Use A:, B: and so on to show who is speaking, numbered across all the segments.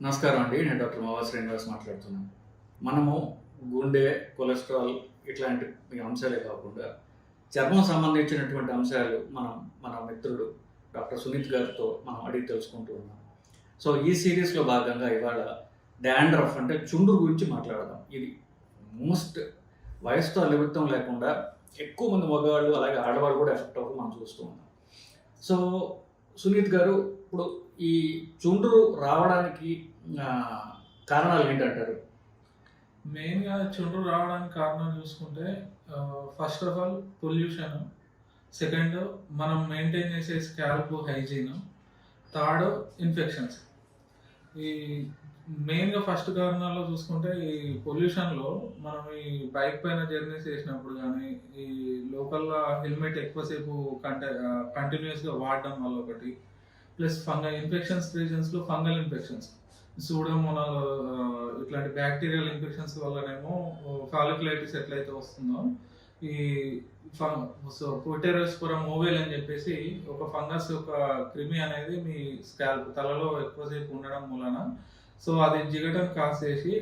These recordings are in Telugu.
A: నమస్కారం అండి. నేను డాక్టర్ మావా శ్రీనివాస్ మాట్లాడుతున్నాను. మనము గుండె, కొలెస్ట్రాల్ ఇట్లాంటి అంశాలే కాకుండా చర్మం సంబంధించినటువంటి అంశాలు మన మిత్రుడు డాక్టర్ సునీత్ గారితో మనం అడిగి తెలుసుకుంటూ ఉన్నాం. సో ఈ సిరీస్‌లో భాగంగా ఇవాళ డాండ్రఫ్ అంటే చుండ్రు గురించి మాట్లాడదాం. ఇది మోస్ట్ వయసుతో నిమిత్తం లేకుండా ఎక్కువ మంది మగవాళ్ళు అలాగే ఆడవాళ్ళు కూడా ఎఫెక్ట్ అవ్వడం మనం చూస్తూ ఉన్నాం. సో సునీత్ గారు, ఇప్పుడు ఈ చుండ్రు రావడానికి కారణాలు ఏంటంటారు?
B: మెయిన్‌గా చుండ్రు రావడానికి కారణాలు చూసుకుంటే first of all pollution, second మనం మెయింటైన్ చేసే స్కాల్ప్ హైజీన్, థర్డ్ ఇన్ఫెక్షన్స్. ఈ మెయిన్‌గా ఫస్ట్ కారణాల్లో చూసుకుంటే ఈ పొల్యూషన్‌లో మనం ఈ బైక్ పైన జర్నీస్ చేసినప్పుడు గానీ, ఈ లోకల్‌గా హెల్మెట్ ఎక్కువసేపు కంటిన్యూయస్‌గా వాడడం వల్ల ఒకటి. ప్లస్ ఇన్ఫెక్షన్స్ రీజన్స్‌లో ఫంగల్ ఇన్ఫెక్షన్స్, సూడోమోనాల్ ఇట్లాంటి బ్యాక్టీరియల్ ఇన్ఫెక్షన్స్ వల్లనేమో ఫాలిక్యులైటిస్ ఎట్లయితే వస్తుందో, ఈ పొటెరోస్పోరం ఓవెల్ అని చెప్పేసి ఒక ఫంగస్ ఒక క్రిమి అనేది మీ తలలో ఎక్కువసేపు ఉండడం మూలన సో అది జిగటం కాసేసి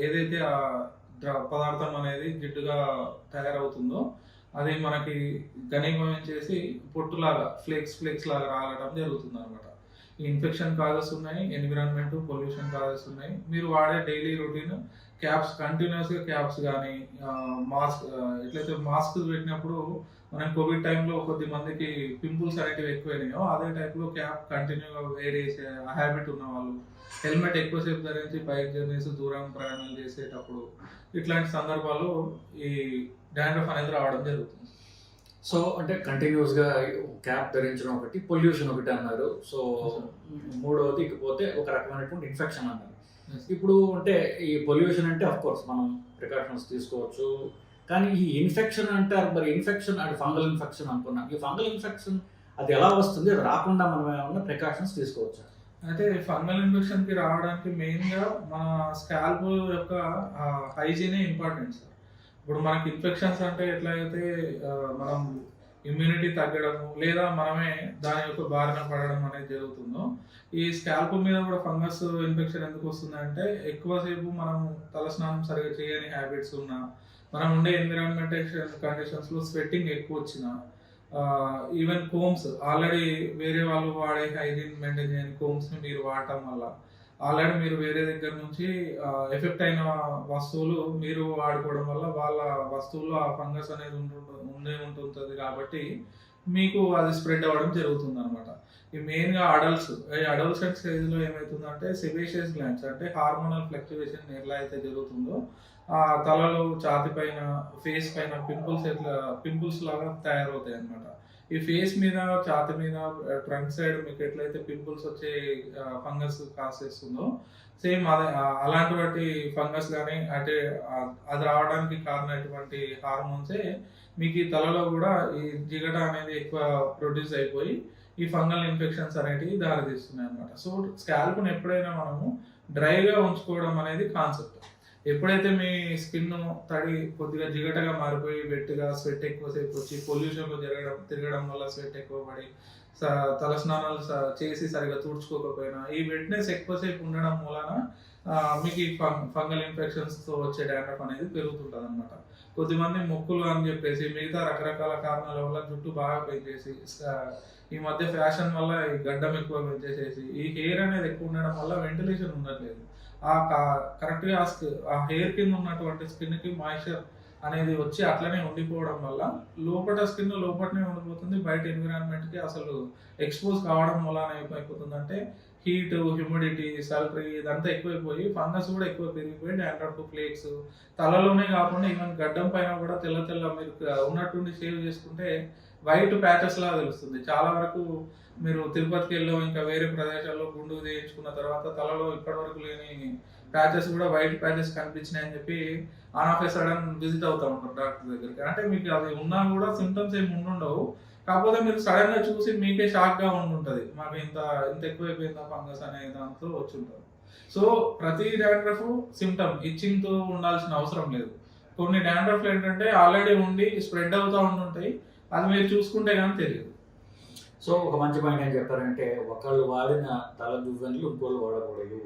B: ఏదైతే ఆ పదార్థం అనేది జిడ్డుగా తయారవుతుందో అది మనకి ఘనీభవనం చేసి పొట్టులాగా ఫ్లేక్స్ లాగా రాలడం జరుగుతుంది అనమాట. ఈ ఇన్ఫెక్షన్ కాజెస్ ఉన్నాయి, ఎన్విరాన్మెంట్ పొల్యూషన్ కాజెస్ ఉన్నాయి. మీరు వాడే డైలీ రొటీన్ క్యాప్స్, కంటిన్యూస్గా క్యాప్స్ కానీ మాస్క్, ఎట్లయితే మాస్క్ పెట్టినప్పుడు మనం కోవిడ్ టైంలో కొద్ది మందికి పింపుల్స్ అనేటివి ఎక్కువైనాయో అదే టైప్లో క్యాప్ కంటిన్యూగా వేర్ చేసే హ్యాబిట్ ఉన్న వాళ్ళు, హెల్మెట్ ఎక్కువసేపు ధరించి బైక్ జర్నీస్ దూరం ప్రయాణాలు చేసేటప్పుడు ఇట్లాంటి సందర్భాలు ఈ డాండ్రఫ్ అనేది రావడం జరుగుతుంది.
A: సో అంటే కంటిన్యూస్గా క్యాప్ ధరించడం ఒకటి, పొల్యూషన్ ఒకటి అన్నారు. సో మూడవది ఇకపోతే ఒక రకమైనటువంటి ఇన్ఫెక్షన్ అన్నారు. ఇప్పుడు అంటే ఈ పొల్యూషన్ అంటే ఆఫ్ కోర్స్ మనం ప్రికాషన్స్ తీసుకోవచ్చు, కానీ ఈ ఇన్ఫెక్షన్ అంటారు. మరి ఇన్ఫెక్షన్ అంటే ఫంగల్ ఇన్ఫెక్షన్ అనుకున్నాం. ఈ ఫంగల్ ఇన్ఫెక్షన్ అది ఎలా వస్తుంది? రాకుండా మనం ఏమన్నా ప్రికాషన్స్ తీసుకోవచ్చు?
B: అయితే ఫంగల్ ఇన్ఫెక్షన్కి రావడానికి మెయిన్గా మన స్కాల్ప్ యొక్క హైజీనే ఇంపార్టెంట్ సార్. ఇప్పుడు మనకి ఇన్ఫెక్షన్స్ అంటే ఎట్లయితే మనం ఇమ్యూనిటీ తగ్గడము లేదా మనమే దాని యొక్క బారిన పడడం అనేది జరుగుతుందో, ఈ స్కాల్ప్ మీద కూడా ఫంగస్ ఇన్ఫెక్షన్ ఎందుకు వస్తుందంటే ఎక్కువసేపు మనం తలస్నానం సరిగా చేయని హ్యాబిట్స్ ఉన్నా, మనం ఉండే ఎన్విరాన్మెంటల్ కండిషన్స్లో స్వెట్టింగ్ ఎక్కువ వచ్చినా, ఈవెన్ కోమ్స్ ఆల్రెడీ వేరే వాళ్ళు వాడే హైజీన్ మెయింటైన్ చేయని కోమ్స్ని మీరు వాడటం వల్ల ఆల్రెడీ మీరు వేరే దగ్గర నుంచి ఎఫెక్ట్ అయిన వస్తువులు మీరు వాడుకోవడం వల్ల వాళ్ళ వస్తువుల్లో ఆ ఫంగస్ అనేది ఉండే ఉంటుంది కాబట్టి మీకు అది స్ప్రెడ్ అవ్వడం జరుగుతుంది అనమాట. ఈ మెయిన్గా అడల్ట్స్ స్టేజ్లో ఏమవుతుందంటే సెబేషియస్ గ్లాండ్స్ అంటే హార్మోనల్ ఫ్లక్చువేషన్ ఎలా అయితే జరుగుతుందో ఆ తలలో, ఛాతి పైన, ఫేస్ పైన పింపుల్స్ లాగా తయారవుతాయి అనమాట. ఈ ఫేస్ మీద, ఛాతి మీద, ట్రంక్ సైడ్ మీకు ఎట్లయితే పింపుల్స్ వచ్చే ఫంగస్ కాసేస్తుందో సేమ్ అదే అలాంటి ఫంగస్ కానీ అంటే అది రావడానికి కారణమైనటువంటి హార్మోన్సే మీకు ఈ తలలో కూడా ఈ జిగట అనేది ఎక్కువ ప్రొడ్యూస్ అయిపోయి ఈ ఫంగల్ ఇన్ఫెక్షన్స్ అనేటివి దారితీస్తున్నాయి అనమాట. సో స్కాల్ప్ని ఎప్పుడైనా మనము డ్రైగా ఉంచుకోవడం అనేది కాన్సెప్ట్. ఎప్పుడైతే మీ స్కిన్ తడి కొద్దిగా జిగటగా మారిపోయి వెట్గా స్వెట్ ఎక్కువసేపు వచ్చి పొల్యూషన్లో తిరగడం వల్ల స్వెట్ ఎక్కువ పడి తలస్నానాలు చేసి సరిగా తుడుచుకోకపోయినా ఈ వెట్నెస్ ఎక్కువసేపు ఉండడం మూలన మీకు ఈ ఫంగల్ ఇన్ఫెక్షన్స్తో వచ్చే డాండ్రఫ్ అనేది పెరుగుతుంటుంది అనమాట. కొద్దిమంది మొక్కులు అని చెప్పేసి మిగతా రకరకాల కారణాల వల్ల జుట్టు బాగా పెంచేసి, ఈ మధ్య ఫ్యాషన్ వల్ల ఈ గడ్డం ఎక్కువ పెంచేసేసి ఈ హెయిర్ అనేది ఎక్కువ ఉండడం వల్ల వెంటిలేషన్ ఉండట్లేదు. కరెక్ట్గా ఆ హెయిర్ కింద ఉన్నటువంటి స్కిన్కి మాయిశ్చర్ అనేది వచ్చి అట్లనే ఉండిపోవడం వల్ల లోపల స్కిన్ లోపలనే ఉండిపోతుంది, బయట ఎన్విరాన్మెంట్కి అసలు ఎక్స్పోజ్ కావడం వల్ల ఏమైపోతుందంటే హీట్, హ్యూమిడిటీ, సల్ఫరీ ఇదంతా ఎక్కువైపోయి ఫంగస్ కూడా ఎక్కువ పెరిగిపోయి డాండ్రఫ్, ఫ్లేక్స్ తలలోనే కాకుండా ఈవెన్ గడ్డం పైన కూడా తెల్ల మీరు ఉన్నట్టుండి షేవ్ చేసుకుంటే వైట్ ప్యాచెస్ లాగా తెలుస్తుంది. చాలా వరకు మీరు తిరుపతికి వెళ్ళో ఇంకా వేరే ప్రదేశాల్లో గుండు చేయించుకున్న తర్వాత తలలో ఇప్పటివరకు లేని ప్యాచెస్ కూడా వైట్ ప్యాచెస్ కనిపించినాయి అని చెప్పి on off A sudden visit అవుతూ ఉంటారు డాక్టర్ దగ్గరికి. అంటే మీకు అది ఉన్నా కూడా సిమ్టమ్స్ ఏమి ఉండుండవు, కాకపోతే మీరు సడన్ గా చూసి మీకే షాక్ గా ఉండుంటది, మాకు ఇంత ఎక్కువైపోయిందా ఫంగస్ అనే దాంతో వచ్చి ఉంటారు. సో ప్రతి డాండ్రఫ్ సిమ్టమ్ ఇచ్చింగ్ తో ఉండాల్సిన అవసరం లేదు. కొన్ని డాండ్రఫ్లు ఏంటంటే ఆల్రెడీ ఉండి స్ప్రెడ్ అవుతూ ఉంటుంటాయి, అది మీరు చూసుకుంటే కానీ తెలియదు.
A: సో ఒక మంచి పాయింట్ ఏం చెప్పారంటే ఒకళ్ళు వాడిన తల దువ్వెనలు ఇంకోళ్ళు వాడకూడదు.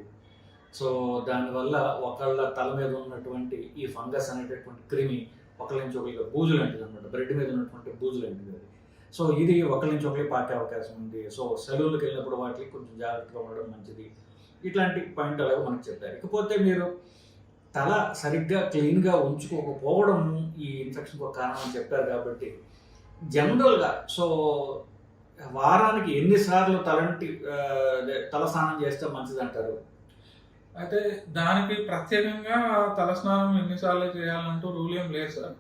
A: సో దానివల్ల ఒకళ్ళ తల మీద ఉన్నటువంటి ఈ ఫంగస్ అనేటటువంటి క్రిమి ఒకళ్ళ నుంచి ఒకరికి బూజు లాంటిది అనమాట. బ్రెడ్ మీద ఉన్నటువంటి బూజు లాంటిది అది. సో ఇది ఒకళ్ళ నుంచి ఒకరికి పాకే అవకాశం ఉంది. సో సెలవులకు వెళ్ళినప్పుడు వాటికి కొంచెం జాగ్రత్తగా ఉండడం మంచిది. ఇట్లాంటి పాయింట్ అలాగే మనకు చెప్పారు. ఇకపోతే మీరు తల సరిగ్గా క్లీన్గా ఉంచుకోకపోవడం ఈ ఇన్ఫెక్షన్కి ఒక కారణం అని చెప్పారు కాబట్టి జనరల్గా సో వారానికి ఎన్నిసార్లు తల స్నానం చేస్తే మంచిది అంటారు?
B: అయితే దానికి ప్రత్యేకంగా తలస్నానం ఎన్నిసార్లు చేయాలంటూ రూల్ ఏం లేదు sir.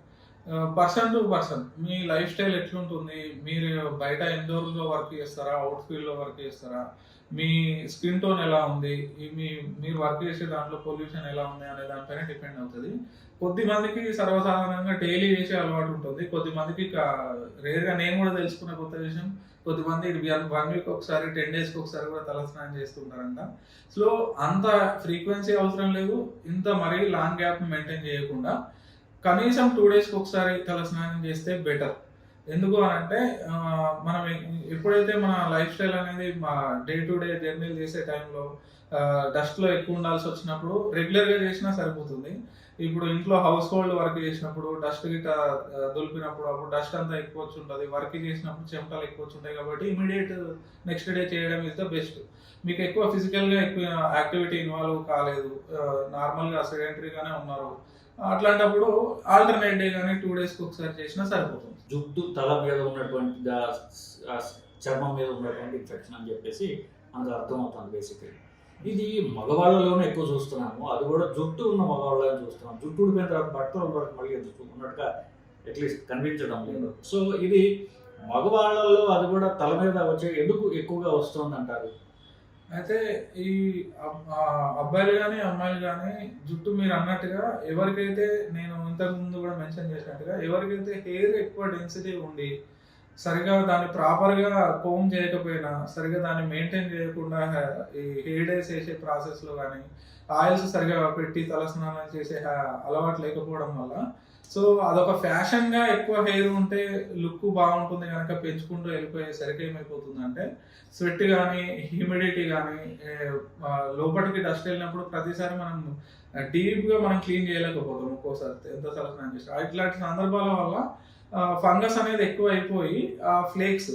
B: Person to person me life style ఎట్లుంటుంది, మీరు బయట ఇండోర్లో వర్క్ చేస్తారా, అవుట్ ఫీల్డ్లో వర్క్ చేస్తారా, మీ స్కిన్ టోన్ ఎలా ఉంది, మీరు వర్క్ చేసే దాంట్లో పొల్యూషన్ ఎలా ఉంది అనే దానిపైన డిపెండ్ అవుతుంది. కొద్దిమందికి సర్వసాధారణంగా డైలీ చేసే అలవాటు ఉంటుంది, కొద్దిమందికి రేర్గా నేను కూడా తెలుసుకున్న కొత్త విషయం, కొద్దిమంది 1 వీక్ ఒకసారి 10 డేస్కి ఒకసారి కూడా తలస్నానం చేస్తుంటారంట. సో అంత ఫ్రీక్వెన్సీ అవసరం లేదు, ఇంత మరీ లాంగ్ గ్యాప్ మెయింటైన్ చేయకుండా కనీసం 2 డేస్కి ఒకసారి తలస్నానం చేస్తే బెటర్. ఎందుకు అని అంటే మనం ఎప్పుడైతే మన లైఫ్ స్టైల్ అనేది మా డే టు డే జర్నీలు చేసే టైంలో డస్ట్లో ఎక్కువ ఉండాల్సి వచ్చినప్పుడు రెగ్యులర్గా చేసినా సరిపోతుంది. ఇప్పుడు ఇంట్లో హౌస్ హోల్డ్ వర్క్ చేసినప్పుడు డస్ట్ గిట్ట దులిపినప్పుడు అప్పుడు డస్ట్ అంతా ఎక్కువ వచ్చి ఉంటుంది, వర్క్ చేసినప్పుడు చెమటలు ఎక్కువ వచ్చి ఉంటాయి. కాబట్టి ఇమీడియట్ నెక్స్ట్ డే చేయడం ఇస్ ద బెస్ట్. మీకు ఎక్కువ ఫిజికల్గా ఎక్కువ యాక్టివిటీ ఇన్వాల్వ్ కాలేదు, నార్మల్గా సెడెంటరీగానే ఉన్నారు, అట్లాంటప్పుడు ఆల్టర్నేట్ డే కానీ 2 డేస్కి ఒకసారి చేసినా సరిపోతుంది.
A: జుట్టు తల మీద ఉన్నటువంటి చర్మం మీద ఉన్నటువంటి ఇన్ఫెక్షన్ అని చెప్పేసి మనకు అర్థమవుతుంది. బేసిక్లీ ఇది మగవాళ్ళలోనే ఎక్కువ చూస్తున్నాము, అది కూడా జుట్టు ఉన్న మగవాళ్ళని చూస్తున్నాం. జుట్టు ఊడిపోయిన తర్వాత బట్టలు మళ్ళీ ఉన్నట్టుగా అట్లీస్ట్ కనిపించడం లేదు. సో ఇది మగవాళ్ళలో అది కూడా తల మీద వచ్చే ఎందుకు ఎక్కువగా వస్తుంది అంటారు?
B: అయితే ఈ అబ్బాయిలు కానీ అమ్మాయిలు కానీ జుట్టు మీరు అన్నట్టుగా ఎవరికైతే నేను ఇంతకు ముందు కూడా మెన్షన్ చేసినట్టుగా ఎవరికైతే హెయిర్ ఎక్కువ డెన్సిటీ ఉండి సరిగా దాన్ని ప్రాపర్గా కోమ్ చేయకపోయినా, సరిగా దాన్ని మెయింటైన్ చేయకుండా ఈ హెయిర్ డైస్ వేసే ప్రాసెస్లో కానీ ఆయిల్స్ సరిగా పెట్టి తలస్నానం చేసే అలవాటు లేకపోవడం వల్ల సో అదొక ఫ్యాషన్గా ఎక్కువ హెయిర్ ఉంటే లుక్ బాగుంటుంది కనుక పెంచుకుంటూ వెళ్ళిపోయేసరికి ఏమైపోతుందంటే స్వెట్ కానీ హ్యూమిడిటీ కానీ లోపలికి డస్ట్ వెళ్ళినప్పుడు ప్రతిసారి మనం డీప్గా మనం క్లీన్ చేయలేకపోతాం. ఒక్కోసారి ఎంత తలస్నానం చేస్తాం. ఇట్లాంటి సందర్భాల వల్ల ఫంగస్ అనేది ఎక్కువ అయిపోయి ఆ ఫ్లేక్స్,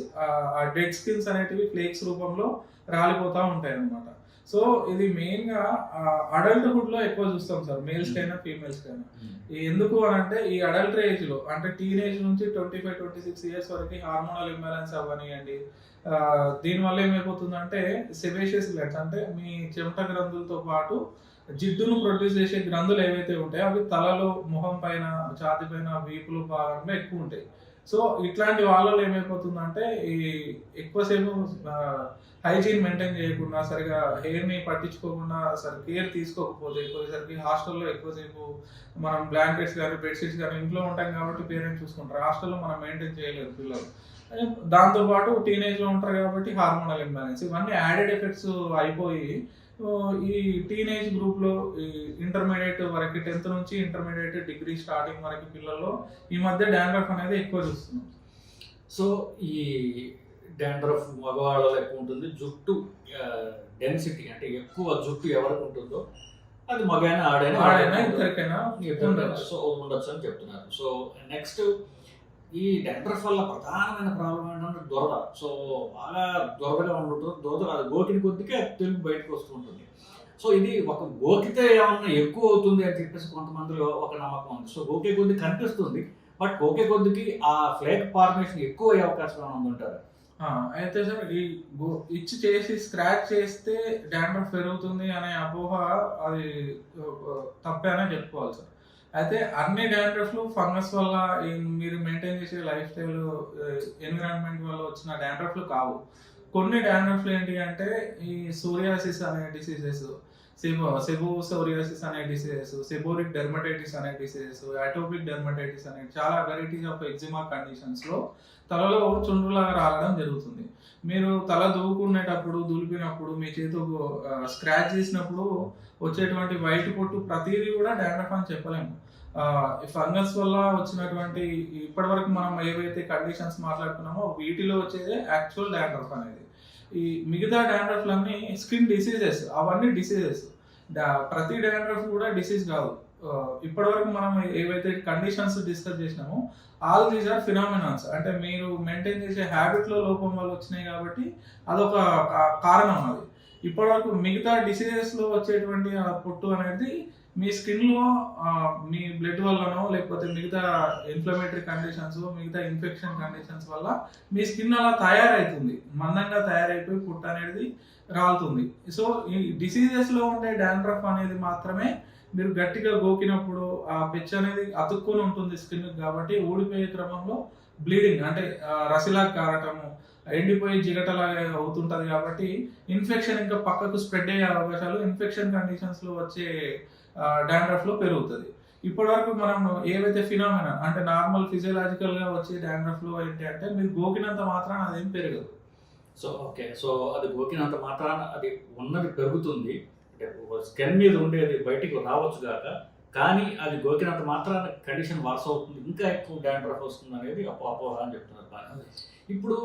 B: ఆ డెడ్ స్కిన్స్ అనేటివి ఫ్లేక్స్ రూపంలో రాలిపోతూ ఉంటాయి అన్నమాట. సో ఇది మెయిన్గా అడల్ట్హుడ్లో ఎక్కువ చూస్తాం సార్, మేల్స్ కైనా ఫీమేల్స్ కైనా. ఎందుకు అని అంటే ఈ అడల్ట్ ఏజ్లో అంటే టీనేజ్ నుంచి 25-26 ఇయర్స్ వరకు హార్మోనల్ ఇంబ్యాలెన్స్ అవ్వనియండి, దీనివల్ల ఏమైపోతుందంటే సెబేషియస్ గ్లాండ్స్ అంటే మీ చెమట గ్రంథులతో పాటు జిడ్డును ప్రొడ్యూస్ చేసే గ్రంథులు ఏవైతే ఉంటాయో అవి తలలో, ముఖం పైన, ఛాతి పైన, వీపులు భాగంలో ఎక్కువ ఉంటాయి. సో ఇట్లాంటి వాళ్ళలో ఏమైపోతుందంటే ఈ ఎక్కువసేపు హైజీన్ మెయింటైన్ చేయకుండా, సరిగా హెయిర్ని పట్టించుకోకుండా, సరి కేర్ తీసుకోకపోతే పోయేసరికి హాస్టల్లో ఎక్కువసేపు మనం బ్లాంకెట్స్ కానీ బెడ్షీట్స్ కానీ ఇంట్లో ఉంటాం కాబట్టి పేరెంట్స్ చూసుకుంటారు, హాస్టల్లో మనం మెయింటైన్ చేయలేరు పిల్లలు. దాంతోపాటు టీనేజ్లో ఉంటారు కాబట్టి హార్మోనల్ ఇంబ్యాలెన్స్, ఇవన్నీ యాడెడ్ ఎఫెక్ట్స్ అయిపోయి ఈ టీనేజ్ గ్రూప్లో ఈ ఇంటర్మీడియట్ వరకు 10th నుంచి ఇంటర్మీడియట్ డిగ్రీ స్టార్టింగ్ వరకు పిల్లల్లో ఈ మధ్య డాండ్రఫ్ అనేది ఎక్కువ చూస్తున్నాం.
A: సో ఈ డాండ్రఫ్ మగవాళ్ళలో ఎక్కువ ఉంటుంది. జుట్టు డెన్సిటీ అంటే ఎక్కువ జుట్టు ఎవరికి ఉంటుందో అది మగైనా ఆడైనా
B: ఇద్దరికైనా
A: సో ఉండొచ్చు అని చెప్తున్నారు. సో నెక్స్ట్ ఈ డాండ్రఫ్ వల్ల ప్రధానమైన ప్రాబ్లం ఏంటంటే దురద. సో బాగా దురదగా ఉంటుంది, దురద అది గోకిన కొద్దికే తెలుగు బయటకు వస్తూ ఉంటుంది. సో ఇది ఒక గోకితే ఏమన్నా ఎక్కువ అవుతుంది అని చెప్పేసి కొంతమందిలో ఒక నమ్మకం ఉంది. సో గోకే కొద్ది కనిపిస్తుంది, బట్ గోకే కొద్దికి ఆ ఫ్లేక్ ఫార్మేషన్ ఎక్కువ అయ్యే అవకాశం ఉందంటారు.
B: అయితే సార్ ఈ ఇచ్చి చేసి స్క్రాచ్ చేస్తే డాండ్రఫ్ పెరుగుతుంది అనే అపోహ అది తప్పే అనే చెప్పుకోవాలి సార్. అయితే అన్ని డాండ్రఫ్లు ఫంగస్ వల్ల మీరు మెయింటైన్ చేసే లైఫ్ స్టైల్ ఎన్విరాన్మెంట్ వల్ల వచ్చిన డాండ్రఫ్లు కావు. కొన్ని డాండ్రఫ్లు ఏంటి అంటే ఈ సోరియాసిస్ అనే డిసీజెస్, సెబోసోరియాసిస్ అనే డిసీజెస్, సెబోరిక్ డెర్మటైటిస్ అనే డిసీజెస్, అటోపిక్ డెర్మటైటిస్ అనే చాలా వెరైటీస్ ఆఫ్ ఎగ్జిమా కండిషన్స్లో తలలో చుండ్రులాగా రావడం జరుగుతుంది. మీరు తల దువ్వుకునేటప్పుడు, దులిపినప్పుడు, మీ చేతితో స్క్రాచ్ చేసినప్పుడు వచ్చేటువంటి వైట్ పొట్టు ప్రతిదీ కూడా డాండ్రఫ్ అని చెప్పలేము. ఫంగస్ వల్ల వచ్చినటువంటి ఇప్పటి వరకు మనం ఏవైతే కండిషన్స్ మాట్లాడుకున్నామో వీటిలో వచ్చేదే యాక్చువల్ డాండ్రఫ్ అనేది. ఈ మిగతా డాండ్రఫ్లన్నీ స్కిన్ డిసీజెస్, అవన్నీ డిసీజెస్. ప్రతి డాండ్రఫ్ కూడా డిసీజ్ కాదు. ఇప్పటి వరకు మనం ఏవైతే కండిషన్స్ డిస్కస్ చేసినామో ఆల్ దీస్ ఆర్ ఫినామినాన్స్. అంటే మీరు మెయింటైన్ చేసే హ్యాబిట్లో లోపం వల్ల వచ్చినాయి కాబట్టి అదొక కారణం. అది ఇప్పటివరకు మిగతా డిసీజెస్లో వచ్చేటువంటి ఆ పొట్టు అనేది మీ స్కిన్లో మీ బ్లడ్ వల్లనో లేకపోతే మిగతా ఇన్ఫ్లమేటరీ కండిషన్స్, మిగతా ఇన్ఫెక్షన్ కండిషన్స్ వల్ల మీ స్కిన్ అలా తయారవుతుంది, మందంగా తయారైపోయి పుట్టు అనేది రాలుతుంది. సో ఈ డిసీజెస్లో ఉండే డాండ్రఫ్ అనేది మాత్రమే మీరు గట్టిగా గోకినప్పుడు ఆ పెచ్చు అనేది అతుక్కొని ఉంటుంది స్కిన్ కాబట్టి ఊడిపోయే క్రమంలో బ్లీడింగ్ అంటే రసిలా కారటము, ఎండిపోయి జిగటలాగా అవుతుంటుంది కాబట్టి ఇన్ఫెక్షన్ ఇంకా పక్కకు స్ప్రెడ్ అయ్యే అవకాశాలు ఇన్ఫెక్షన్ కండిషన్స్లో వచ్చే డాండ్రఫ్లో పెరుగుతుంది. ఇప్పటివరకు మనం ఏవైతే ఫినామినా అంటే నార్మల్ ఫిజియలాజికల్గా వచ్చే డాండ్రఫ్లో ఏంటి అంటే మీరు గోకినంత మాత్రాన అదేం పెరగదు.
A: సో ఓకే, సో అది గోకినంత మాత్రాన అది ఉన్నది పెరుగుతుంది, స్కిన్ మీద ఉండేది బయటికి రావచ్చు కాక, కానీ అది గోకినంత మాత్రాన కండిషన్ వర్స్ అవుతుంది, ఇంకా ఎక్కువ డాండ్రఫ్ వస్తుంది అనేది అపోహ అని చెప్తున్నారు బాగా. ఇప్పుడు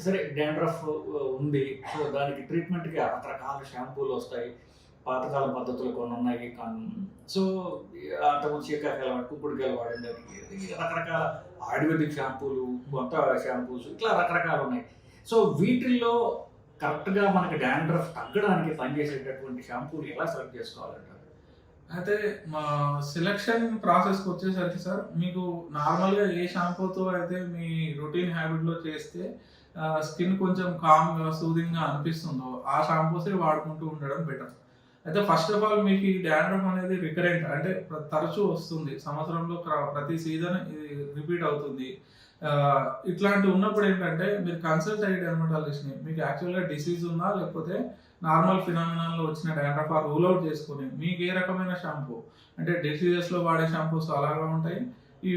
A: సరే డాండ్రఫ్ ఉంది, సో దానికి ట్రీట్మెంట్కి రకరకాల షాంపూలు వస్తాయి, పాతకాలం పద్ధతులు కొన్ని ఉన్నాయి. సో అంతకుముందు శీకాకాలం కుంకుడుకాయలు వాడేదానికి రకరకాల ఆయుర్వేదిక్ షాంపూలు, కొత్త షాంపూస్, ఇట్లా రకరకాలు ఉన్నాయి. సో వీటిల్లో కరెక్ట్గా మనకి డాండ్రఫ్ తగ్గడానికి పనిచేసేటటువంటి షాంపూలు ఎలా సెలెక్ట్ చేసుకోవాలంటారు?
B: అయితే మా సెలక్షన్ ప్రాసెస్కి వచ్చేసరికి సార్, మీకు నార్మల్గా ఏ షాంపూతో అయితే మీ రొటీన్ హ్యాబిట్లో చేస్తే స్కిన్ కొంచెం కామ్గా సూదింగ్గా అనిపిస్తుందో ఆ షాంపూసే వాడుకుంటూ ఉండడం బెటర్. అయితే ఫస్ట్ ఆఫ్ ఆల్ మీకు ఈ డాండ్రఫ్ అనేది రికరెంట్ అంటే తరచూ వస్తుంది, సంవత్సరంలో ప్రతి సీజన్ ఇది రిపీట్ అవుతుంది. ఇట్లాంటి ఉన్నప్పుడు ఏంటంటే మీరు కన్సల్ట్ అయ్యే డెర్మటాలజిస్ట్ని మీకు యాక్చువల్గా డిసీజ్ ఉందా లేకపోతే నార్మల్ ఫినామినాల్లో వచ్చిన డాండ్రఫ్ రూల్ అవుట్ చేసుకొని మీకు ఏ రకమైన షాంపూ అంటే డిసీజెస్లో వాడే షాంపూస్ అలాగా ఉంటాయి, ఈ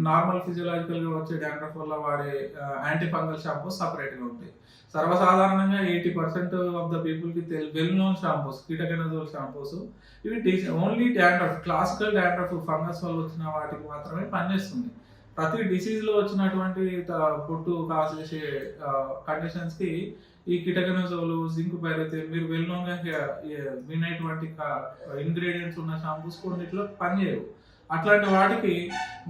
B: నార్మల్ ఫిజియలాజికల్గా వచ్చే డాండ్రఫ్ వల్ల వాడే యాంటీ ఫంగల్ షాంపూస్ సపరేట్గా ఉంటాయి. సర్వసాధారణంగా 80% ఆఫ్ ద పీపుల్కి వెల్ నోన్ షాంపూస్ కీటకనజోల్ షాంపూస్, ఇవి only dandruff classical dandruff fungus వల్ల వచ్చిన వాటికి మాత్రమే పనిచేస్తుంది. ప్రతి డిసీజ్లో వచ్చినటువంటి పొట్టు కాసేసే కండిషన్స్కి ఈ కీటకనజోలు, జింక్ పైరథిన్, మీరు వెల్ నోన్గా వినేటువంటి ఇంగ్రీడియంట్స్ ఉన్న షాంపూస్ కొన్నిట్లో పనిచేయవు. అట్లాంటి వాటికి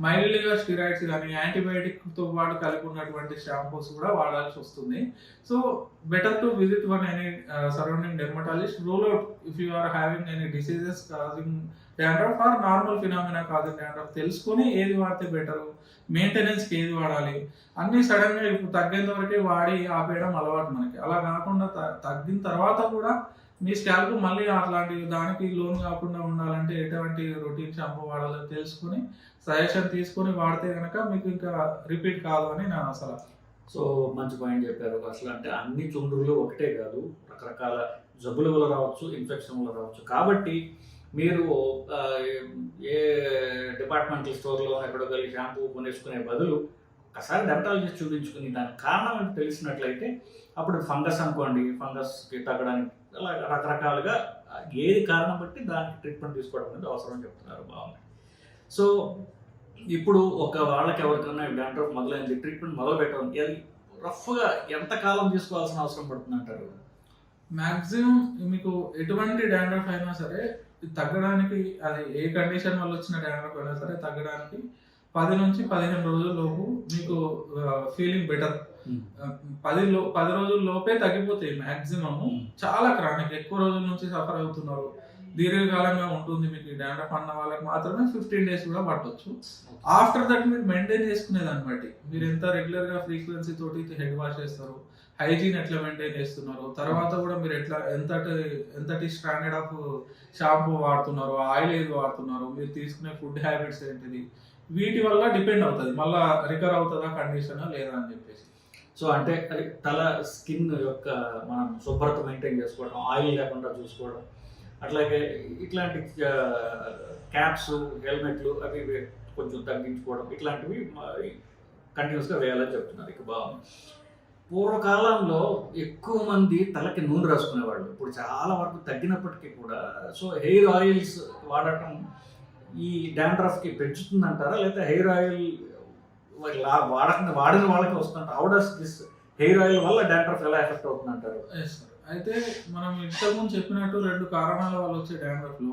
B: మైల్డ్గా స్టిరాయిడ్స్ కానీ యాంటీబయాటిక్తో పాటు కలిపి ఉన్నటువంటి షాంపూస్ కూడా వాడాల్సి వస్తుంది. So better to visit one any surrounding dermatologist, rule out if you are having any diseases causing dandruff or normal phenomena causing dandruff తెలుసుకొని ఏది వాడితే బెటరు, మెయింటెనెన్స్కి ఏది వాడాలి అన్నీ సడన్గా ఇప్పుడు తగ్గేంత వరకే వాడి ఆపేయడం అలవాటు మనకి. అలా కాకుండా తగ్గిన తర్వాత కూడా మీ స్కాల్ప్ మళ్ళీ అట్లాంటి దానికి లోన్ కాకుండా ఉండాలంటే ఎటువంటి రొటీన్ షాంపూ వాడాలో తెలుసుకుని సజెషన్ తీసుకొని వాడితే కనుక మీకు ఇంకా రిపీట్ కాదు అని నా సలహా.
A: సో మంచి పాయింట్ చెప్పారు. అసలు అంటే అన్ని చుండ్రులు ఒకటే కాదు, రకరకాల జబ్బుల వల్ల రావచ్చు, ఇన్ఫెక్షన్ వల్ల రావచ్చు. కాబట్టి మీరు ఏ డిపార్ట్మెంటల్ స్టోర్లో ఎక్కడో వెళ్ళి షాంపూ కొనేసుకునే బదులు ఒకసారి డెర్మటాలజిస్ట్ చూపించుకుని దానికి కారణం అని తెలిసినట్లయితే అప్పుడు ఫంగస్ అనుకోండి, ఫంగస్కి తగ్గడానికి అలా రకరకాలుగా ఏది కారణం బట్టి దానికి ట్రీట్మెంట్ తీసుకోవడం అనేది అవసరం అని చెప్తున్నారు. బాగుంది. సో ఇప్పుడు ఒక వాళ్ళకి ఎవరికైనా డాండ్రఫ్ మొదలైంది, ట్రీట్మెంట్ మొదలు పెట్టడం రఫ్గా ఎంత కాలం తీసుకోవాల్సిన అవసరం పడుతుంది అంటారు?
B: మ్యాక్సిమం మీకు ఎటువంటి డాండ్రఫ్ అయినా సరే తగ్గడానికి, అది ఏ కండిషన్ వల్ల వచ్చిన డాండ్రఫ్ అయినా సరే తగ్గడానికి 10 నుంచి 15 రోజుల లోపు మీకు ఫీలింగ్ బెటర్. 10 రోజుల లోపే తగ్గిపోతాయి మ్యాక్సిమమ్. చాలా క్రానిక్ ఎక్కువ రోజుల నుంచి సఫర్ అవుతున్నారు, దీర్ఘకాలంగా ఉంటుంది మీకు డాండ్రఫ్ అన్న వాళ్ళకి మాత్రమే 15 days కూడా పట్టవచ్చు. ఆఫ్టర్ దట్ మీరు మెయింటైన్ చేసుకునేదాన్ని బట్టి మీరు ఎంత రెగ్యులర్గా ఫ్రీక్వెన్సీ తోటి హెడ్ వాష్ చేస్తారు, హైజీన్ ఎట్లా మెయింటైన్ చేస్తున్నారు, తర్వాత కూడా మీరు ఎట్లా ఎంతటి స్టాండర్డ్ ఆఫ్ షాంపూ వాడుతున్నారు, ఆయిల్ ఏది వాడుతున్నారు, మీరు తీసుకునే ఫుడ్ హ్యాబిట్స్ ఏంటిది, వీటి వల్ల డిపెండ్ అవుతుంది మళ్ళీ రికవర్ అవుతుందా కండిషన్ లేదా అని చెప్పేసి.
A: సో అంటే అది తల స్కిన్ యొక్క మనం శుభ్రత మెయింటైన్ చేసుకోవడం, ఆయిల్ లేకుండా చూసుకోవడం, అట్లాగే ఇట్లాంటి క్యాప్స్, హెల్మెట్లు అవి కొంచెం తగ్గించుకోవడం, ఇట్లాంటివి కంటిన్యూస్గా వేయాలని చెప్తున్నారు. ఇక బాగుంది. పూర్వకాలంలో ఎక్కువ మంది తలకి నూనె రాసుకునేవాళ్ళు, ఇప్పుడు చాలా వరకు తగ్గినప్పటికీ కూడా సో హెయిర్ ఆయిల్స్ వాడటం ఈ డాండ్రఫ్కి పెంచుతుందంటారా, లేదా హెయిర్ ఆయిల్ వాడిన వాళ్ళకి వస్తుందంట? How does this hair oil వల్ల డాండ్రఫ్ ఎలా ఎఫెక్ట్ అవుతుందంటారు?
B: Yes sir. అయితే మనం ఇంతకుముందు చెప్పినట్టు 2 కారణాల వల్ల వచ్చే డాండ్రఫ్‌లో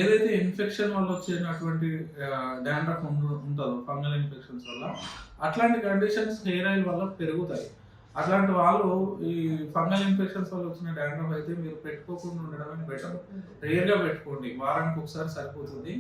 B: ఏదైతే ఇన్ఫెక్షన్ వల్ల వచ్చేటువంటి డాండ్రఫ్ ఉంటదో ఫంగల్ ఇన్ఫెక్షన్స్ వల్ల, అట్లాంటి కండిషన్స్ హెయిర్ ఆయిల్ వల్ల పెరుగుతాయి. అట్లాంటి వాళ్ళు ఈ ఫంగల్ ఇన్ఫెక్షన్స్ వల్ల వచ్చిన డాండ్రఫ్ అయితే మీరు పెట్టుకోకుండా ఉండడమే బెటర్. రేర్‌గా పెట్టుకోండి. వారానికి ఒకసారి సరిపోతుంది.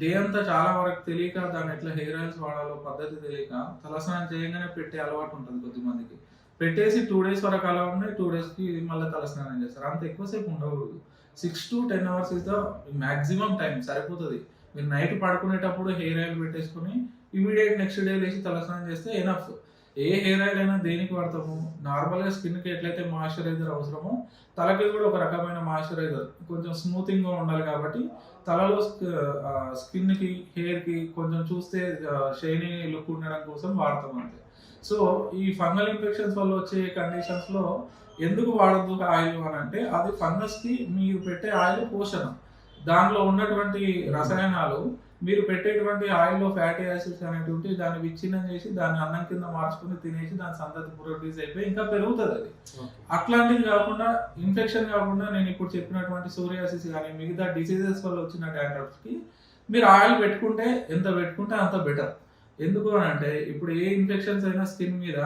B: డే అంతా చాలా వరకు తెలియక దాన్ని ఎట్లా హెయిర్ ఆయిల్స్ వాడాలో పద్ధతి తెలియక తలస్నానం చేయగానే పెట్టే అలవాటు ఉంటుంది కొద్దిమందికి. పెట్టేసి 2 డేస్ వరకు అలా ఉన్నాయి. 2 డేస్‌కి మళ్ళీ తలస్నానం చేస్తారు. అంత ఎక్కువసేపు ఉండకూడదు. 6 to 10 hours is the maximum time సరిపోతుంది. మీరు నైట్ పడుకునేటప్పుడు హెయిర్ ఆయిల్ పెట్టేసుకొని ఇమీడియట్ నెక్స్ట్ డే లేచి తలస్నానం చేస్తే ఎనఫ్. ఏ హెయిర్ ఆయిల్ అయినా దేనికి వాడతాము? నార్మల్‌గా స్కిన్‌కి ఎట్లయితే మాయిశ్చరైజర్ అవసరమో తలకి కూడా ఒక రకమైన మాయిశ్చరైజర్ కొంచెం స్మూతింగ్‌గా ఉండాలి కాబట్టి తలలో స్కిన్‌కి, హెయిర్‌కి కొంచెం చూస్తే షైనీ లుక్ ఉండడం కోసం వాడతాం అంతే. సో ఈ ఫంగల్ ఇన్ఫెక్షన్స్ వల్ల వచ్చే కండిషన్స్‌లో ఎందుకు వాడొద్దు ఆయిల్ అని అంటే, అది ఫంగస్‌కి మీరు పెట్టే ఆయిల్ పోషణ. దానిలో ఉన్నటువంటి రసాయనాలు మీరు పెట్టేటువంటి ఆయిల్‌లో ఫ్యాటీ యాసిడ్స్ అనేటివి దాన్ని విచ్ఛిన్నం చేసి దాన్ని అన్నం కింద మార్చుకొని తినేసి దాని సంతతి ప్రొడ్యూస్ అయిపోయి ఇంకా పెరుగుతుంది అది. అట్లాంటివి కాకుండా ఇన్ఫెక్షన్ కాకుండా నేను ఇప్పుడు చెప్పినటువంటి సోరియాసిస్ కానీ మిగతా డిసీజెస్ వల్ల వచ్చిన డాండ్రఫ్‌కి మీరు ఆయిల్ పెట్టుకుంటే ఎంత పెట్టుకుంటే అంత బెటర్. ఎందుకు అని అంటే ఇప్పుడు ఏ ఇన్ఫెక్షన్స్ అయినా స్కిన్ మీద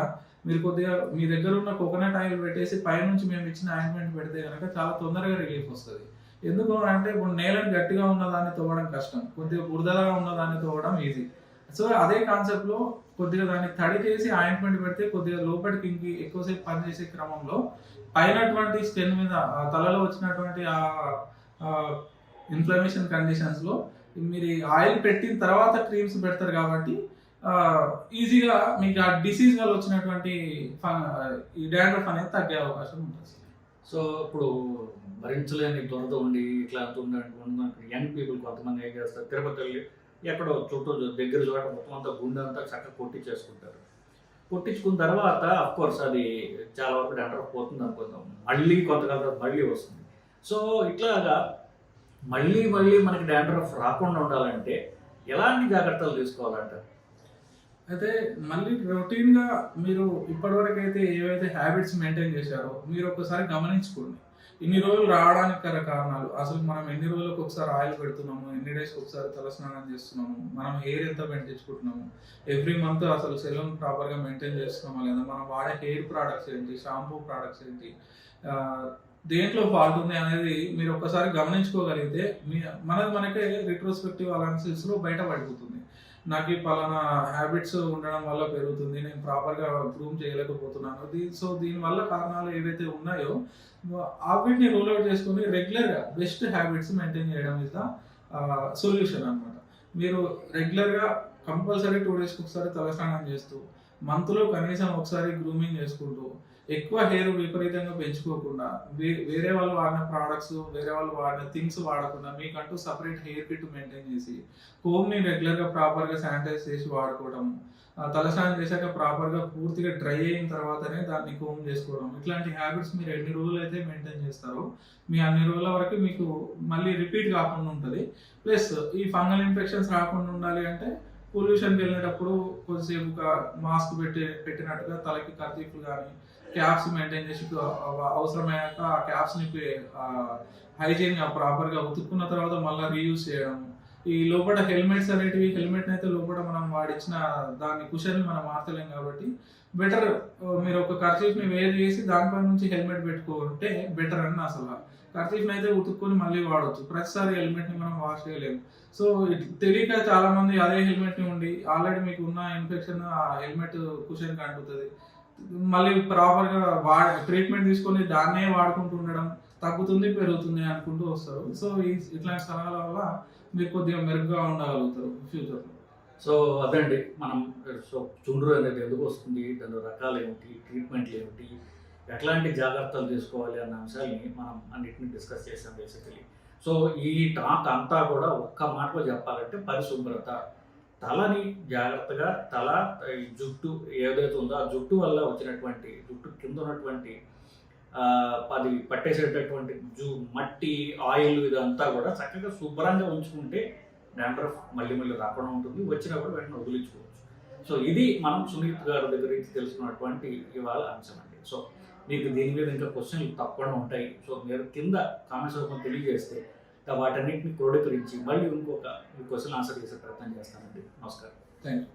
B: మీరు కొద్దిగా మీ దగ్గర ఉన్న కోకోనట్ ఆయిల్ పెట్టేసి పైనుంచి మేము ఇచ్చిన ఆయింట్మెంట్ పెడితే కనుక చాలా తొందరగా రిలీఫ్ వస్తుంది. ఎందుకు అంటే ఇప్పుడు నేలను గట్టిగా ఉన్నదాన్ని తవ్వడం కష్టం, కొద్దిగా బురదగా ఉన్నదాన్ని తవ్వడం ఈజీ. సో అదే కాన్సెప్ట్లో కొద్దిగా దాన్ని తడి చేసి ఆయింట్మెంట్ పెడితే కొద్దిగా లోపలికి ఇంకి ఎక్కువసేపు పనిచేసే క్రమంలో పైనటువంటి స్కిన్ మీద తలలో వచ్చినటువంటి ఇన్ఫ్లమేషన్ కండిషన్స్లో మీరు ఆయిల్ పెట్టిన తర్వాత క్రీమ్స్ పెడతారు కాబట్టి ఈజీగా మీకు ఆ డిసీజ్ వల్ల వచ్చినటువంటి ఈ డాండ్రఫ్ అనేది తగ్గే అవకాశం ఉంటుంది.
A: సో ఇప్పుడు భరించలేని దురద ఉండి ఇట్లా యంగ్ పీపుల్ కొంతమంది ఏం చేస్తారు, తిరుపతి వెళ్ళి ఎక్కడో చుట్టూ దగ్గర చోట మొత్తం అంతా గుండె అంతా చక్కగా కొట్టించేసుకుంటారు. కొట్టించుకున్న తర్వాత అఫ్కోర్స్ అది చాలా వరకు డాండ్రఫ్ పోతుంది అనుకుందాం, మళ్ళీ కొంతకాలం మళ్ళీ వస్తుంది. సో ఇట్లాగా మళ్ళీ మనకి డాండ్రఫ్ రాకుండా ఉండాలంటే ఎలాంటి జాగ్రత్తలు తీసుకోవాలంటారు?
B: అయితే మళ్ళీ రొటీన్గా మీరు ఇప్పటివరకు అయితే ఏవైతే హ్యాబిట్స్ మెయింటైన్ చేశారో మీరు ఒకసారి గమనించుకోండి. ఇన్ని రోజులు రావడానికి కారణాలు, అసలు మనం ఎన్ని రోజులకు ఒకసారి ఆయిల్ పెడుతున్నాము, ఎన్ని డేస్కి ఒకసారి తలస్నానం చేస్తున్నాము, మనం హెయిర్ ఎంత పెంచుకుంటున్నాము, ఎవ్రీ మంత్ అసలు సెలూన్ ప్రాపర్గా మెయింటైన్ చేస్తున్నామా లేదా, మనం వాడే హెయిర్ ప్రోడక్ట్స్ ఏంటి, షాంపూ ప్రోడక్ట్స్ ఏంటి, దేంట్లో ఫాల్ట్ ఉంది అనేది మీరు ఒక్కసారి గమనించుకోగలిగితే మనకే రిట్రోస్పెక్టివ్ అనాలిసిస్లో బయటపడిపోతుంది. నాకు ఈ పలానా హ్యాబిట్స్ ఉండడం వల్ల పెరుగుతుంది, నేను ప్రాపర్గా ప్రూవ్ చేయలేకపోతున్నాను. సో దీనివల్ల కారణాలు ఏవైతే ఉన్నాయో వీటిని రూల్ అవుట్ చేసుకొని రెగ్యులర్గా బెస్ట్ హ్యాబిట్స్ మెయింటైన్ చేయడం ఇస్ ద సొల్యూషన్ అనమాట. మీరు రెగ్యులర్గా కంపల్సరీ 2 డేస్కి ఒకసారి తలస్నానం చేస్తూ, మంత్లో కనీసం ఒకసారి గ్రూమింగ్ చేసుకుంటూ, ఎక్కువ హెయిర్ విపరీతంగా పెంచుకోకుండా, వేరే వాళ్ళు వాడిన ప్రోడక్ట్స్, వేరే వాళ్ళు వాడిన థింగ్స్ వాడకుండా మీకంటూ సపరేట్ హెయిర్ కిట్ మెయింటైన్ చేసి, కోమ్ని రెగ్యులర్గా ప్రాపర్గా శానిటైజ్ చేసి వాడుకోవడం, తలస్నానం చేశాక ప్రాపర్గా పూర్తిగా డ్రై అయిన తర్వాతనే దాన్ని కోమ్ చేసుకోవడం, ఇట్లాంటి హ్యాబిట్స్ మీరు ఎన్ని రోజులు అయితే మెయింటైన్ చేస్తారో మీ అన్ని రోజుల వరకు మీకు మళ్ళీ రిపీట్ కాకుండా ఉంటుంది. ప్లస్ ఈ ఫంగల్ ఇన్ఫెక్షన్స్ రాకుండా ఉండాలి అంటే పొల్యూషన్కి వెళ్ళేటప్పుడు కొద్దిసేపు మాస్క్ పెట్టినట్టుగా తలకి కర్చీఫ్లు కానీ క్యాప్స్ మెయింటైన్ చేసి అవసరమయ్యాక ఆ క్యాప్స్ని హైజీన్గా ప్రాపర్గా ఉతుక్కున్న తర్వాత మళ్ళీ రీయూజ్ చేయడం. ఈ లోపల హెల్మెట్స్ అనేటివి, హెల్మెట్ అయితే లోపల మనం వాడిచ్చిన దాని కుషన్ మనం మార్చలేం కాబట్టి బెటర్ మీరు ఒక కర్చీఫ్ని వేర్ చేసి దానిపై నుంచి హెల్మెట్ పెట్టుకుంటే బెటర్ అని అసలు. కర్చీఫ్ని అయితే ఉతుక్కొని మళ్ళీ వాడవచ్చు, ప్రతిసారి హెల్మెట్ని మనం వాష్ చేయలేము. సో తెలియక చాలా మంది అదే హెల్మెట్ని ఉండి ఆల్రెడీ మీకు ఉన్న ఇన్ఫెక్షన్ ఆ హెల్మెట్ కుషన్కి అంటుతుంది, మళ్ళీ ప్రాపర్గా ట్రీట్మెంట్ తీసుకొని దాన్నే వాడుకుంటూ ఉండడం, తగ్గుతుంది పెరుగుతుంది అనుకుంటూ వస్తారు. సో ఇట్లాంటి సలహాల వల్ల మీరు కొద్దిగా మెరుగ్గా ఉండగలుగుతారు ఫ్యూచర్లో.
A: సో అదండి మనం చుండ్రు అనేది ఎందుకు వస్తుంది, దాని రకాలు ఏమిటి, ట్రీట్మెంట్లు ఏమిటి, ఎట్లాంటి జాగ్రత్తలు తీసుకోవాలి అన్న అంశాలని మనం అన్నిటిని డిస్కస్ చేసాం బేసికలీ. సో ఈ టాక్ అంతా కూడా ఒక్క మాటలో చెప్పాలంటే పరిశుభ్రత. తలని జాగ్రత్తగా ఈ జుట్టు ఏదైతే ఉందో ఆ జుట్టు వల్ల వచ్చినటువంటి జుట్టు కింద ఉన్నటువంటి అది పట్టేసేటటువంటి మట్టి, ఆయిల్ ఇదంతా కూడా చక్కగా శుభ్రంగా ఉంచుకుంటే డాండ్రఫ్ మళ్ళీ మళ్ళీ రాకుండా ఉంటుంది, వచ్చినా కూడా వెంటనే వదిలించుకోవచ్చు. సో ఇది మనం సునీత్ గారి దగ్గర నుంచి తెలుసుకున్నటువంటి ఇవాళ అంశం అండి. సో మీకు దీని మీద ఇంకా క్వశ్చన్లు తప్పకుండా ఉంటాయి. సో మీరు కింద కామెంట్స్ రూపంలో తెలియజేస్తే వాటన్నింటిని క్రోడీకరించి మళ్ళీ ఇంకొక క్వశ్చన్ ఆన్సర్ చేసే ప్రయత్నం చేస్తానండి. నమస్కారం.
B: Thank you.